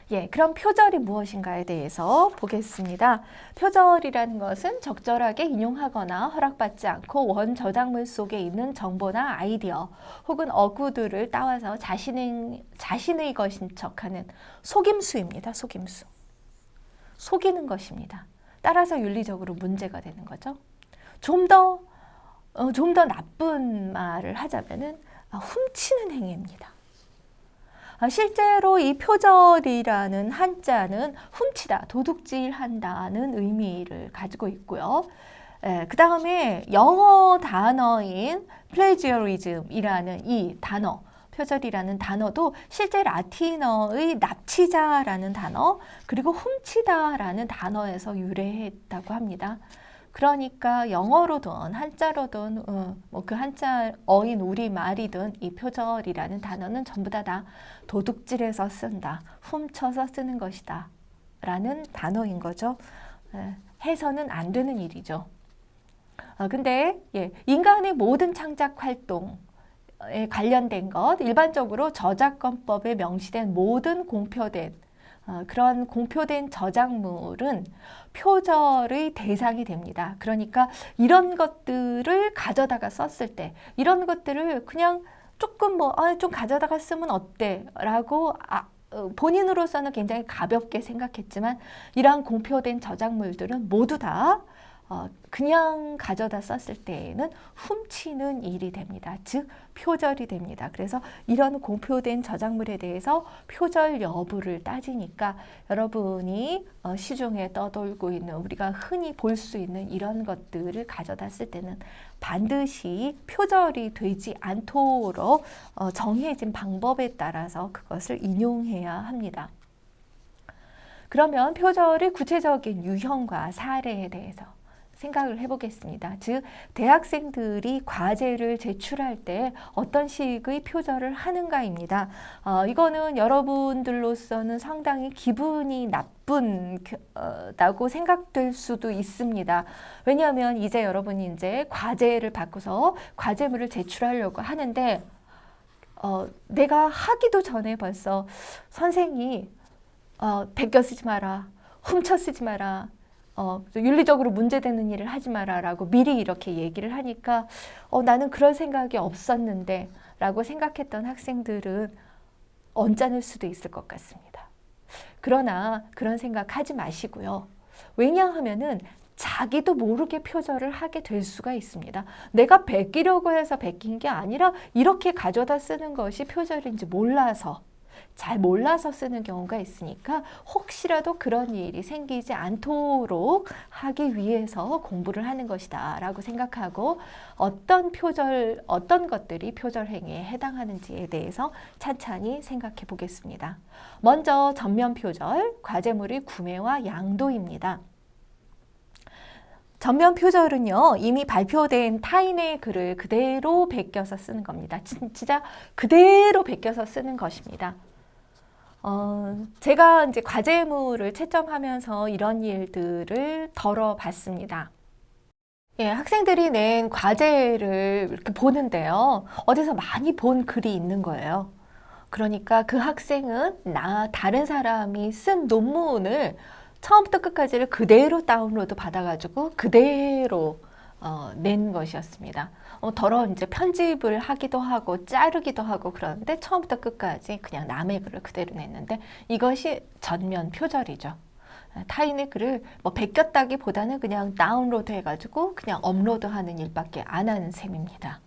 그럼 표절이 무엇인가에 대해서 보겠습니다. 표절이라는 것은 적절하게 인용하거나 허락받지 않고 원 저작물 속에 있는 정보나 아이디어 혹은 어구들을 따와서 자신의 것인 척하는 속임수입니다. 속임수. 속이는 것입니다. 따라서 윤리적으로 문제가 되는 거죠. 좀 더 나쁜 말을 하자면은 훔치는 행위입니다. 실제로 이 표절이라는 한자는 훔치다, 도둑질한다는 의미를 가지고 있고요. 그 다음에 영어 단어인 plagiarism이라는 이 단어, 표절이라는 단어도 실제 라틴어의 납치자라는 단어, 그리고 훔치다라는 단어에서 유래했다고 합니다. 그러니까 영어로든 한자로든 그 한자어인 우리말이든 이 표절이라는 단어는 전부 다 도둑질해서 쓴다, 훔쳐서 쓰는 것이다 라는 단어인 거죠. 해서는 안 되는 일이죠. 근데 인간의 모든 창작 활동에 관련된 것, 일반적으로 저작권법에 명시된 모든 공표된 그런 공표된 저작물은 표절의 대상이 됩니다. 그러니까 이런 것들을 가져다가 썼을 때 이런 것들을 그냥 조금 좀 가져다가 쓰면 어때? 라고 본인으로서는 굉장히 가볍게 생각했지만 이러한 공표된 저작물들은 모두 다 그냥 가져다 썼을 때에는 훔치는 일이 됩니다. 즉 표절이 됩니다. 그래서 이런 공표된 저작물에 대해서 표절 여부를 따지니까 여러분이 시중에 떠돌고 있는 우리가 흔히 볼 수 있는 이런 것들을 가져다 쓸 때는 반드시 표절이 되지 않도록 정해진 방법에 따라서 그것을 인용해야 합니다. 그러면 표절의 구체적인 유형과 사례에 대해서 생각을 해보겠습니다. 즉 대학생들이 과제를 제출할 때 어떤 식의 표절을 하는가입니다. 이거는 여러분들로서는 상당히 기분이 나쁜다고 생각될 수도 있습니다. 왜냐하면 이제 여러분이 이제 과제를 받고서 과제물을 제출하려고 하는데 내가 하기도 전에 벌써 선생이 베껴 쓰지 마라, 훔쳐 쓰지 마라, 윤리적으로 문제되는 일을 하지 마라 라고 미리 이렇게 얘기를 하니까 나는 그럴 생각이 없었는데 라고 생각했던 학생들은 언짢을 수도 있을 것 같습니다. 그러나 그런 생각하지 마시고요. 왜냐하면은 자기도 모르게 표절을 하게 될 수가 있습니다. 내가 베끼려고 해서 베낀 게 아니라 이렇게 가져다 쓰는 것이 표절인지 잘 몰라서 쓰는 경우가 있으니까 혹시라도 그런 일이 생기지 않도록 하기 위해서 공부를 하는 것이다 라고 생각하고 어떤 것들이 표절 행위에 해당하는지에 대해서 찬찬히 생각해 보겠습니다. 먼저 전면 표절, 과제물의 구매와 양도입니다. 전면 표절은요, 이미 발표된 타인의 글을 그대로 베껴서 쓰는 겁니다. 진짜 그대로 베껴서 쓰는 것입니다. 제가 이제 과제물을 채점하면서 이런 일들을 덜어봤습니다. 학생들이 낸 과제를 이렇게 보는데요. 어디서 많이 본 글이 있는 거예요. 그러니까 그 학생은 다른 사람이 쓴 논문을 처음부터 끝까지를 그대로 다운로드 받아가지고 그대로 낸 것이었습니다. 더러 이제 편집을 하기도 하고 자르기도 하고 그러는데 처음부터 끝까지 그냥 남의 글을 그대로 냈는데 이것이 전면 표절이죠. 타인의 글을 베꼈다기보다는 그냥 다운로드 해가지고 그냥 업로드하는 일밖에 안 하는 셈입니다.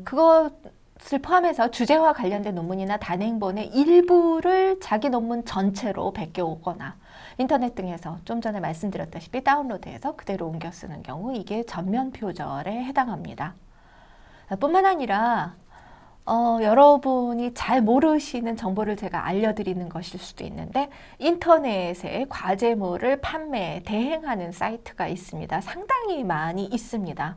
그것을 포함해서 주제와 관련된 논문이나 단행본의 일부를 자기 논문 전체로 베껴오거나 인터넷 등에서 좀 전에 말씀드렸다시피 다운로드해서 그대로 옮겨 쓰는 경우 이게 전면 표절에 해당합니다. 뿐만 아니라 여러분이 잘 모르시는 정보를 제가 알려드리는 것일 수도 있는데 인터넷에 과제물을 대행하는 사이트가 있습니다. 상당히 많이 있습니다.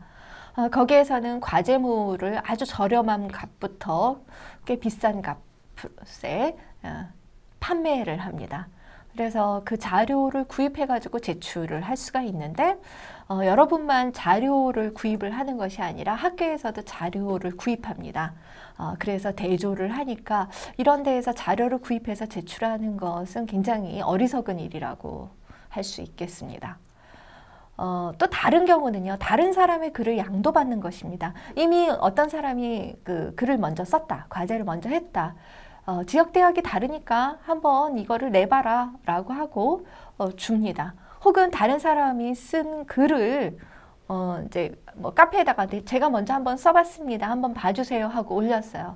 거기에서는 과제물을 아주 저렴한 값부터 꽤 비싼 값에 판매를 합니다. 그래서 그 자료를 구입해가지고 제출을 할 수가 있는데 여러분만 자료를 구입을 하는 것이 아니라 학교에서도 자료를 구입합니다. 그래서 대조를 하니까 이런 데에서 자료를 구입해서 제출하는 것은 굉장히 어리석은 일이라고 할 수 있겠습니다. 또 다른 경우는요, 다른 사람의 글을 양도받는 것입니다. 이미 어떤 사람이 그 글을 먼저 썼다, 과제를 먼저 했다. 지역대학이 다르니까 한번 이거를 내봐라 라고 하고 줍니다. 혹은 다른 사람이 쓴 글을 이제 뭐 카페에다가 제가 먼저 한번 써봤습니다. 한번 봐주세요 하고 올렸어요.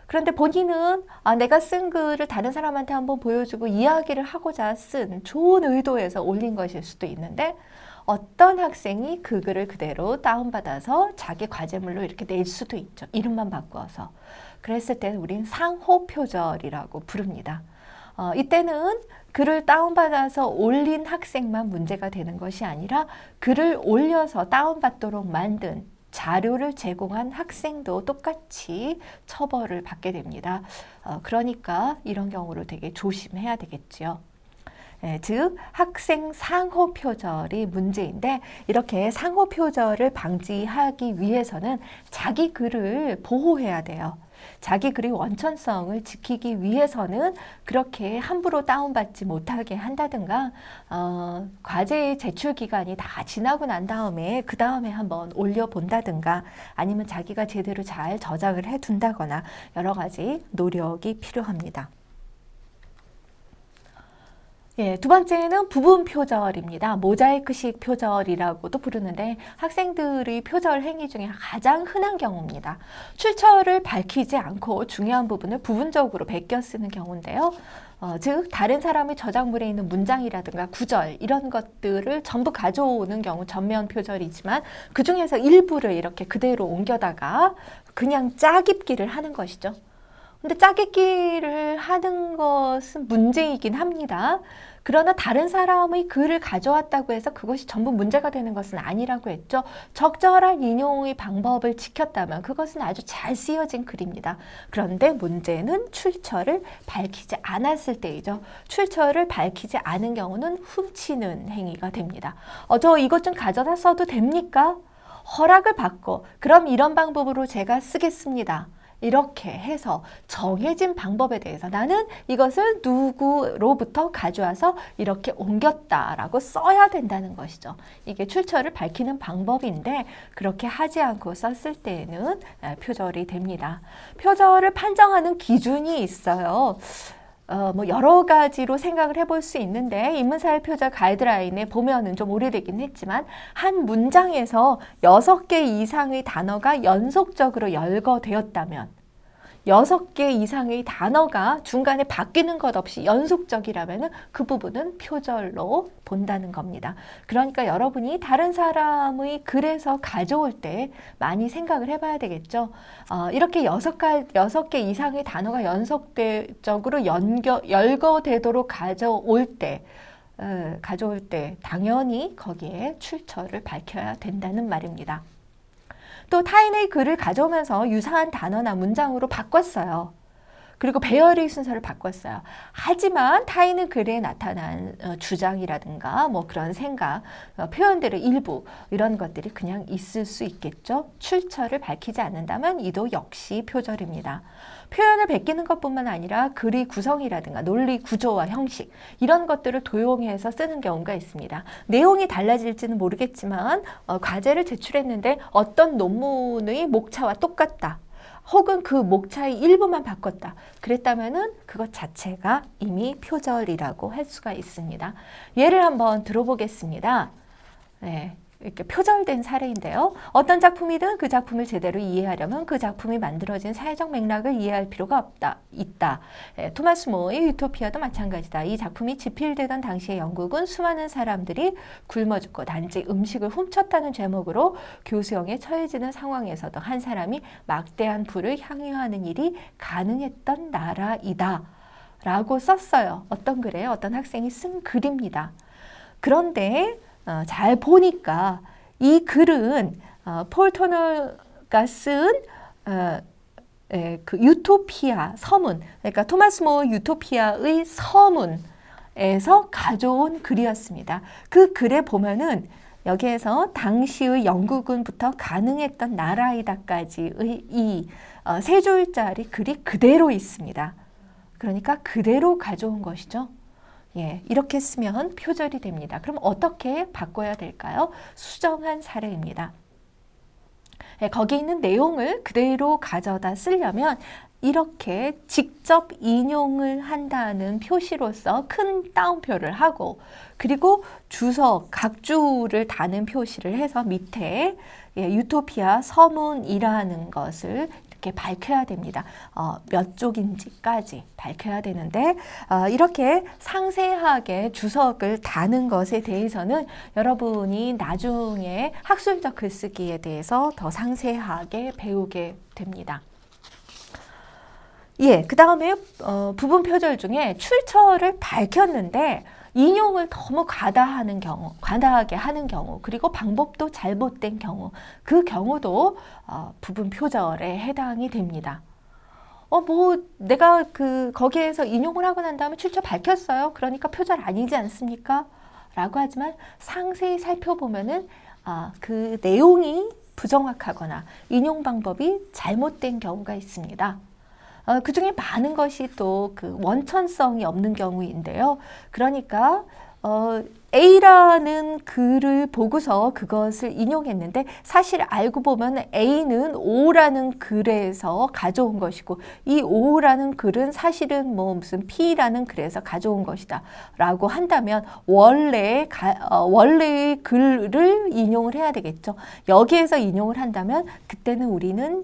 그런데 본인은 내가 쓴 글을 다른 사람한테 한번 보여주고 이야기를 하고자 쓴 좋은 의도에서 올린 것일 수도 있는데 어떤 학생이 그 글을 그대로 다운받아서 자기 과제물로 이렇게 낼 수도 있죠. 이름만 바꿔서. 그랬을 때는 우린 상호표절이라고 부릅니다. 이때는 글을 다운받아서 올린 학생만 문제가 되는 것이 아니라 글을 올려서 다운받도록 만든 자료를 제공한 학생도 똑같이 처벌을 받게 됩니다. 그러니까 이런 경우를 되게 조심해야 되겠죠. 즉 학생 상호 표절이 문제인데 이렇게 상호 표절을 방지하기 위해서는 자기 글을 보호해야 돼요. 자기 글의 원천성을 지키기 위해서는 그렇게 함부로 다운받지 못하게 한다든가 과제의 제출 기간이 다 지나고 난 다음에 그 다음에 한번 올려본다든가 아니면 자기가 제대로 잘 저장을 해둔다거나 여러 가지 노력이 필요합니다. 두 번째는 부분 표절입니다. 모자이크식 표절이라고도 부르는데 학생들의 표절 행위 중에 가장 흔한 경우입니다. 출처를 밝히지 않고 중요한 부분을 부분적으로 베껴 쓰는 경우인데요. 즉 다른 사람의 저작물에 있는 문장이라든가 구절 이런 것들을 전부 가져오는 경우 전면 표절이지만 그 중에서 일부를 이렇게 그대로 옮겨다가 그냥 짜깁기를 하는 것이죠. 근데 짜깁기를 하는 것은 문제이긴 합니다. 그러나 다른 사람의 글을 가져왔다고 해서 그것이 전부 문제가 되는 것은 아니라고 했죠. 적절한 인용의 방법을 지켰다면 그것은 아주 잘 쓰여진 글입니다. 그런데 문제는 출처를 밝히지 않았을 때이죠. 출처를 밝히지 않은 경우는 훔치는 행위가 됩니다. 저 이것 좀 가져다 써도 됩니까? 허락을 받고 그럼 이런 방법으로 제가 쓰겠습니다. 이렇게 해서 정해진 방법에 대해서 나는 이것을 누구로부터 가져와서 이렇게 옮겼다라고 써야 된다는 것이죠. 이게 출처를 밝히는 방법인데 그렇게 하지 않고 썼을 때에는 표절이 됩니다. 표절을 판정하는 기준이 있어요. 뭐 여러 가지로 생각을 해볼 수 있는데 인문사회 표절 가이드라인에 보면은 좀 오래되긴 했지만 한 문장에서 6개 이상의 단어가 연속적으로 열거되었다면 6개 이상의 단어가 중간에 바뀌는 것 없이 연속적이라면 그 부분은 표절로 본다는 겁니다. 그러니까 여러분이 다른 사람의 글에서 가져올 때 많이 생각을 해봐야 되겠죠. 이렇게 6개 이상의 단어가 연속적으로 열거되도록 가져올 때 당연히 거기에 출처를 밝혀야 된다는 말입니다. 또 타인의 글을 가져오면서 유사한 단어나 문장으로 바꿨어요. 그리고 배열의 순서를 바꿨어요. 하지만 타인의 글에 나타난 주장이라든가 뭐 그런 생각, 표현들의 일부 이런 것들이 그냥 있을 수 있겠죠. 출처를 밝히지 않는다면 이도 역시 표절입니다. 표현을 베끼는 것뿐만 아니라 글의 구성이라든가 논리 구조와 형식 이런 것들을 도용해서 쓰는 경우가 있습니다. 내용이 달라질지는 모르겠지만 과제를 제출했는데 어떤 논문의 목차와 똑같다. 혹은 그 목차의 일부만 바꿨다. 그랬다면은 그것 자체가 이미 표절이라고 할 수가 있습니다. 예를 한번 들어보겠습니다. 이렇게 표절된 사례인데요. 어떤 작품이든 그 작품을 제대로 이해하려면 그 작품이 만들어진 사회적 맥락을 이해할 필요가 있다. 토마스 모어의 유토피아도 마찬가지다. 이 작품이 집필되던 당시의 영국은 수많은 사람들이 굶어 죽고 단지 음식을 훔쳤다는 제목으로 교수형에 처해지는 상황에서도 한 사람이 막대한 부를 향유하는 일이 가능했던 나라이다. 라고 썼어요. 어떤 글에 어떤 학생이 쓴 글입니다. 그런데 잘 보니까 이 글은 폴 토너가 쓴 그 유토피아 서문, 그러니까 토마스 모어 유토피아의 서문에 에서 가져온 글이었습니다. 그 글에 보면은 여기에서 당시의 영국은부터 가능했던 나라이다까지의 이 세 줄짜리 글이 그대로 있습니다. 그러니까 그대로 가져온 것이죠. 예, 이렇게 쓰면 표절이 됩니다. 그럼 어떻게 바꿔야 될까요? 수정한 사례입니다. 예, 거기 있는 내용을 그대로 가져다 쓰려면 이렇게 직접 인용을 한다는 표시로서 큰 따옴표를 하고 그리고 주석, 각주를 다는 표시를 해서 밑에 유토피아 서문이라는 것을 이렇게 밝혀야 됩니다. 몇 쪽인지까지 밝혀야 되는데 이렇게 상세하게 주석을 다는 것에 대해서는 여러분이 나중에 학술적 글쓰기에 대해서 더 상세하게 배우게 됩니다. 예, 그 다음에 부분 표절 중에 출처를 밝혔는데 인용을 너무 과다하는 경우, 과다하게 하는 경우, 그리고 방법도 잘못된 경우, 그 경우도 부분 표절에 해당이 됩니다. 내가 거기에서 인용을 하고 난 다음에 출처 밝혔어요. 그러니까 표절 아니지 않습니까? 라고 하지만 상세히 살펴보면은 그 내용이 부정확하거나 인용 방법이 잘못된 경우가 있습니다. 그 중에 많은 것이 또 그 원천성이 없는 경우인데요. 그러니까 A라는 글을 보고서 그것을 인용했는데 사실 알고 보면 A는 O라는 글에서 가져온 것이고 이 O라는 글은 사실은 뭐 무슨 P라는 글에서 가져온 것이다 라고 한다면 원래의 글을 인용을 해야 되겠죠. 여기에서 인용을 한다면 그때는 우리는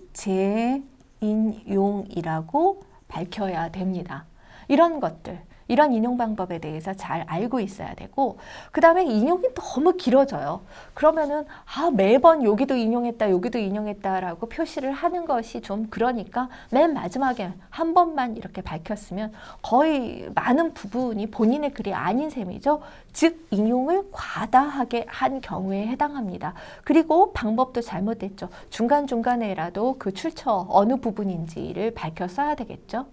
인용이라고 밝혀야 됩니다. 이런 것들, 이런 인용 방법에 대해서 잘 알고 있어야 되고 그 다음에 인용이 너무 길어져요. 그러면은 매번 여기도 인용했다, 여기도 인용했다라고 표시를 하는 것이 좀 그러니까 맨 마지막에 한 번만 이렇게 밝혔으면 거의 많은 부분이 본인의 글이 아닌 셈이죠. 즉 인용을 과다하게 한 경우에 해당합니다. 그리고 방법도 잘못됐죠. 중간중간에라도 그 출처 어느 부분인지를 밝혀 써야 되겠죠.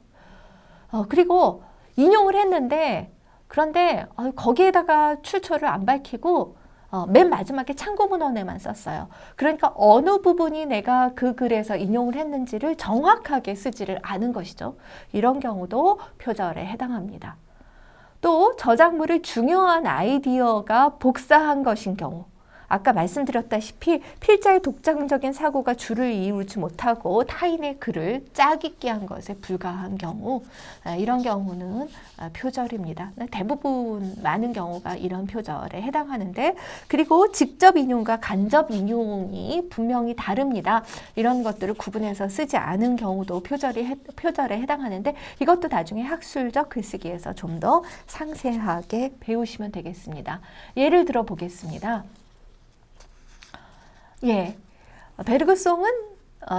그리고 인용을 했는데 그런데 거기에다가 출처를 안 밝히고 맨 마지막에 참고 문헌에만 썼어요. 그러니까 어느 부분이 내가 그 글에서 인용을 했는지를 정확하게 쓰지를 않은 것이죠. 이런 경우도 표절에 해당합니다. 또 저작물의 중요한 아이디어가 복사한 것인 경우 아까 말씀드렸다시피 필자의 독창적인 사고가 줄을 이루지 못하고 타인의 글을 짜깁기 한 것에 불과한 경우 이런 경우는 표절입니다. 대부분 많은 경우가 이런 표절에 해당하는데 그리고 직접 인용과 간접 인용이 분명히 다릅니다. 이런 것들을 구분해서 쓰지 않은 경우도 표절에 해당하는데 이것도 나중에 학술적 글쓰기에서 좀 더 상세하게 배우시면 되겠습니다. 예를 들어 보겠습니다. 예, 베르그송은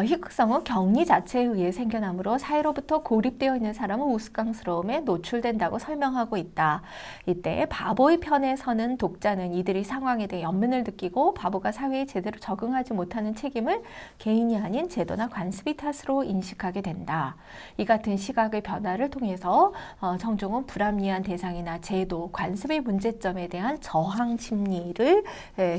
희극성은 격리 자체에 의해 생겨나므로 사회로부터 고립되어 있는 사람은 우스꽝스러움에 노출된다고 설명하고 있다. 이때 바보의 편에 서는 독자는 이들의 상황에 대해 연민을 느끼고 바보가 사회에 제대로 적응하지 못하는 책임을 개인이 아닌 제도나 관습의 탓으로 인식하게 된다. 이 같은 시각의 변화를 통해서 정종은 불합리한 대상이나 제도, 관습의 문제점에 대한 저항 심리를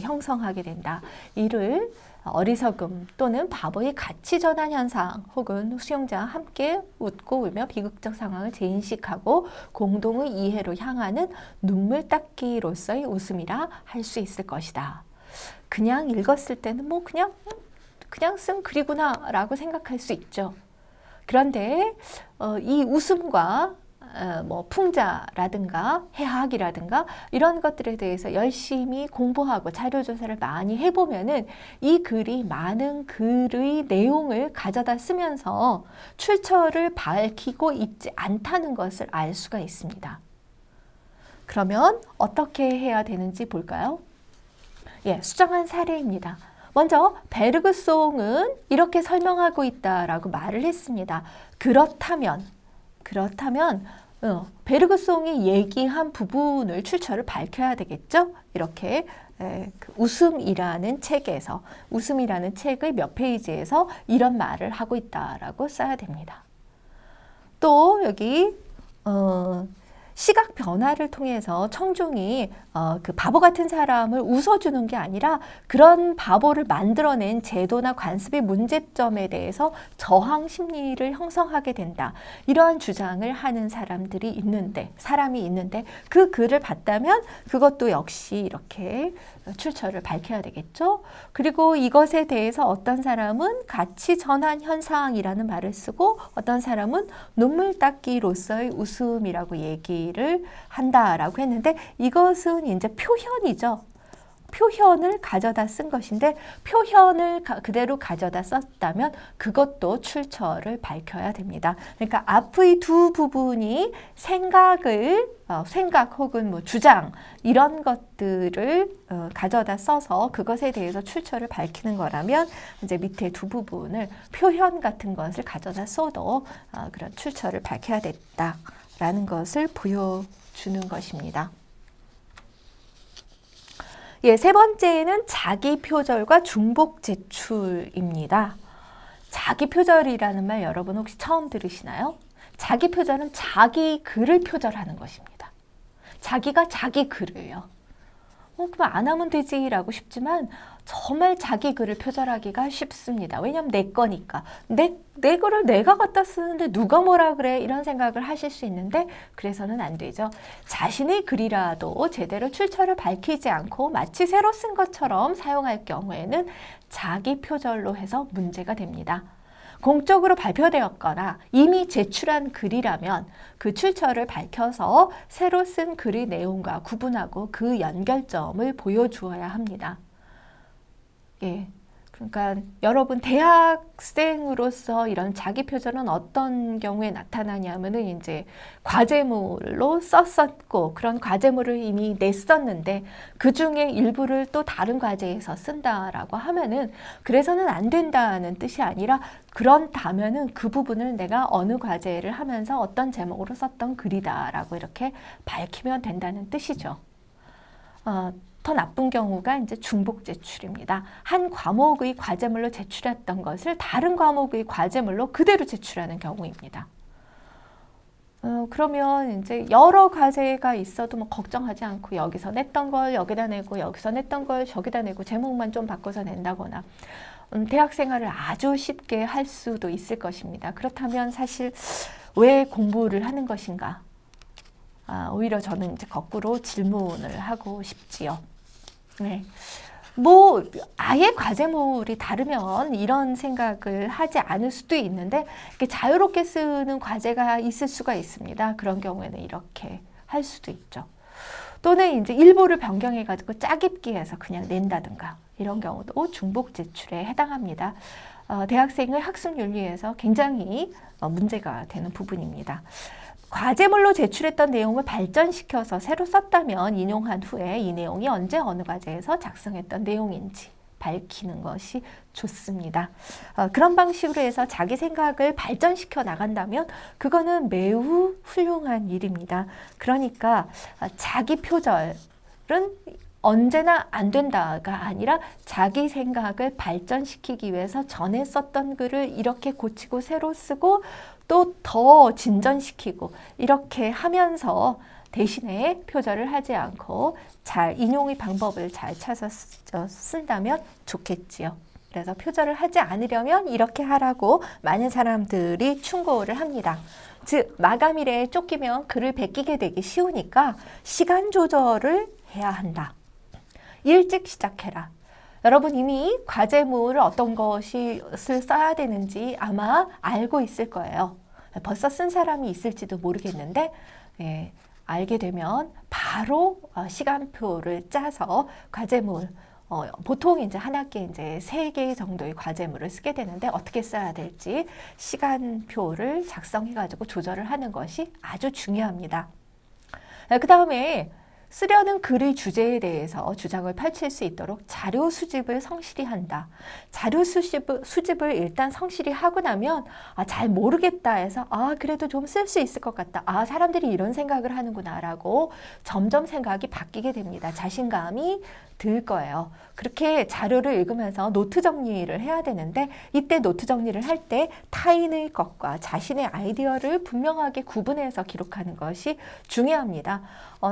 형성하게 된다. 이를 어리석음 또는 바보의 가치 전환 현상 혹은 수용자와 함께 웃고 울며 비극적 상황을 재인식하고 공동의 이해로 향하는 눈물 닦기로서의 웃음이라 할 수 있을 것이다. 그냥 읽었을 때는 뭐 그냥 쓴 글이구나 라고 생각할 수 있죠. 그런데 이 웃음과 뭐 풍자라든가 해학이라든가 이런 것들에 대해서 열심히 공부하고 자료조사를 많이 해보면은 이 글이 많은 글의 내용을 가져다 쓰면서 출처를 밝히고 있지 않다는 것을 알 수가 있습니다. 그러면 어떻게 해야 되는지 볼까요? 예, 수정한 사례입니다. 먼저 베르그송은 이렇게 설명하고 있다라고 말을 했습니다. 그렇다면 베르그송이 얘기한 부분을 출처를 밝혀야 되겠죠? 이렇게 웃음이라는 책에서 웃음이라는 책의 몇 페이지에서 이런 말을 하고 있다라고 써야 됩니다. 또 여기 시각 변화를 통해서 청중이 그 바보 같은 사람을 웃어주는 게 아니라 그런 바보를 만들어낸 제도나 관습의 문제점에 대해서 저항 심리를 형성하게 된다. 이러한 주장을 하는 사람이 있는데 그 글을 봤다면 그것도 역시 이렇게 출처를 밝혀야 되겠죠. 그리고 이것에 대해서 어떤 사람은 가치 전환 현상이라는 말을 쓰고 어떤 사람은 눈물 닦기로서의 웃음이라고 얘기를 한다라고 했는데 이것은 이제 표현이죠. 표현을 가져다 쓴 것인데 표현을 그대로 가져다 썼다면 그것도 출처를 밝혀야 됩니다. 그러니까 앞의 두 부분이 생각 혹은 뭐 주장 이런 것들을 가져다 써서 그것에 대해서 출처를 밝히는 거라면 이제 밑에 두 부분을 표현 같은 것을 가져다 써도 그런 출처를 밝혀야 됐다라는 것을 보여주는 것입니다. 예, 세 번째는 자기 표절과 중복 제출입니다. 자기 표절이라는 말 여러분 혹시 처음 들으시나요? 자기 표절은 자기 글을 표절하는 것입니다. 자기가 자기 글을요. 그럼 안 하면 되지라고 싶지만 정말 자기 글을 표절하기가 쉽습니다. 왜냐하면 내 거니까. 내 글을 내가 갖다 쓰는데 누가 뭐라 그래 이런 생각을 하실 수 있는데 그래서는 안 되죠. 자신의 글이라도 제대로 출처를 밝히지 않고 마치 새로 쓴 것처럼 사용할 경우에는 자기 표절로 해서 문제가 됩니다. 공적으로 발표되었거나 이미 제출한 글이라면 그 출처를 밝혀서 새로 쓴 글의 내용과 구분하고 그 연결점을 보여주어야 합니다. 예. 그러니까 여러분 대학생으로서 이런 자기 표절은 어떤 경우에 나타나냐면은 이제 과제물로 썼었고 그런 과제물을 이미 냈었는데 그 중에 일부를 또 다른 과제에서 쓴다라고 하면은 그래서는 안 된다는 뜻이 아니라 그런다면은 그 부분을 내가 어느 과제를 하면서 어떤 제목으로 썼던 글이다라고 이렇게 밝히면 된다는 뜻이죠. 더 나쁜 경우가 이제 중복 제출입니다. 한 과목의 과제물로 제출했던 것을 다른 과목의 과제물로 그대로 제출하는 경우입니다. 그러면 이제 여러 과제가 있어도 뭐 걱정하지 않고 여기서 냈던 걸 여기다 내고 여기서 냈던 걸 저기다 내고 제목만 좀 바꿔서 낸다거나 대학 생활을 아주 쉽게 할 수도 있을 것입니다. 그렇다면 사실 왜 공부를 하는 것인가? 오히려 저는 이제 거꾸로 질문을 하고 싶지요. 네. 뭐 아예 과제물이 다르면 이런 생각을 하지 않을 수도 있는데 이렇게 자유롭게 쓰는 과제가 있을 수가 있습니다. 그런 경우에는 이렇게 할 수도 있죠. 또는 이제 일부를 변경해 가지고 짜깁기 해서 그냥 낸다든가 이런 경우도 중복 제출에 해당합니다. 대학생의 학습 윤리에서 굉장히 문제가 되는 부분입니다. 과제물로 제출했던 내용을 발전시켜서 새로 썼다면 인용한 후에 이 내용이 언제 어느 과제에서 작성했던 내용인지 밝히는 것이 좋습니다. 그런 방식으로 해서 자기 생각을 발전시켜 나간다면 그거는 매우 훌륭한 일입니다. 그러니까 자기 표절은 언제나 안 된다가 아니라 자기 생각을 발전시키기 위해서 전에 썼던 글을 이렇게 고치고 새로 쓰고 또 더 진전시키고 이렇게 하면서 대신에 표절을 하지 않고 잘 인용의 방법을 잘 찾아서 쓴다면 좋겠지요. 그래서 표절을 하지 않으려면 이렇게 하라고 많은 사람들이 충고를 합니다. 즉 마감일에 쫓기면 글을 베끼게 되기 쉬우니까 시간 조절을 해야 한다. 일찍 시작해라. 여러분 이미 과제물을 어떤 것을 써야 되는지 아마 알고 있을 거예요. 벌써 쓴 사람이 있을지도 모르겠는데 알게 되면 바로 시간표를 짜서 과제물 보통 이제 한 학기에 이제 3개 정도의 과제물을 쓰게 되는데 어떻게 써야 될지 시간표를 작성해 가지고 조절을 하는 것이 아주 중요합니다. 그 다음에 쓰려는 글의 주제에 대해서 주장을 펼칠 수 있도록 자료 수집을 성실히 한다. 자료 수집을 일단 성실히 하고 나면 잘 모르겠다 해서 그래도 좀 쓸 수 있을 것 같다. 사람들이 이런 생각을 하는구나 라고 점점 생각이 바뀌게 됩니다. 자신감이 들 거예요. 그렇게 자료를 읽으면서 노트 정리를 해야 되는데 이때 노트 정리를 할 때 타인의 것과 자신의 아이디어를 분명하게 구분해서 기록하는 것이 중요합니다.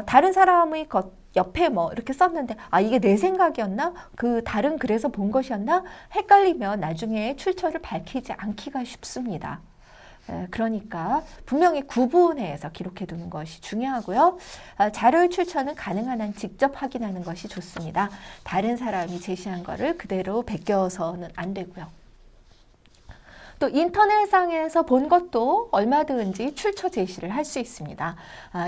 다른 사람의 것 옆에 뭐 이렇게 썼는데 이게 내 생각이었나? 그 다른 글에서 본 것이었나? 헷갈리면 나중에 출처를 밝히지 않기가 쉽습니다. 그러니까 분명히 구분해서 기록해 두는 것이 중요하고요. 자료의 출처는 가능한 한 직접 확인하는 것이 좋습니다. 다른 사람이 제시한 거를 그대로 베껴서는 안 되고요. 또 인터넷상에서 본 것도 얼마든지 출처 제시를 할 수 있습니다.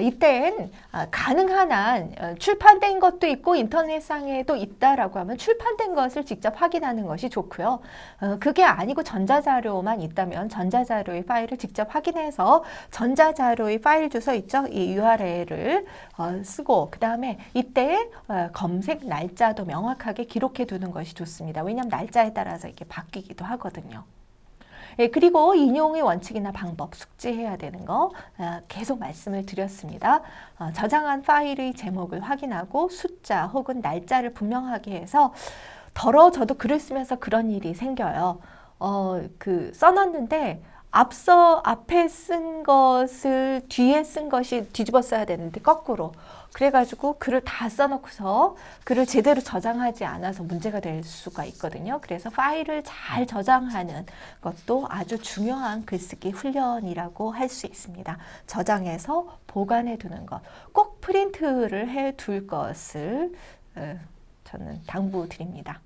이땐 가능한 한 출판된 것도 있고 인터넷상에도 있다라고 하면 출판된 것을 직접 확인하는 것이 좋고요. 그게 아니고 전자자료만 있다면 전자자료의 파일을 직접 확인해서 전자자료의 파일 주소 있죠? 이 URL을 쓰고 그 다음에 이때 검색 날짜도 명확하게 기록해 두는 것이 좋습니다. 왜냐하면 날짜에 따라서 이렇게 바뀌기도 하거든요. 그리고 인용의 원칙이나 방법, 숙지해야 되는 거 계속 말씀을 드렸습니다. 저장한 파일의 제목을 확인하고 숫자 혹은 날짜를 분명하게 해서 저도 글을 쓰면서 그런 일이 생겨요. 써놨는데 앞에 쓴 것을 뒤에 쓴 것이 뒤집어 써야 되는데 거꾸로 그래가지고 글을 다 써놓고서 글을 제대로 저장하지 않아서 문제가 될 수가 있거든요. 그래서 파일을 잘 저장하는 것도 아주 중요한 글쓰기 훈련이라고 할 수 있습니다. 저장해서 보관해 두는 것, 꼭 프린트를 해 둘 것을 저는 당부드립니다.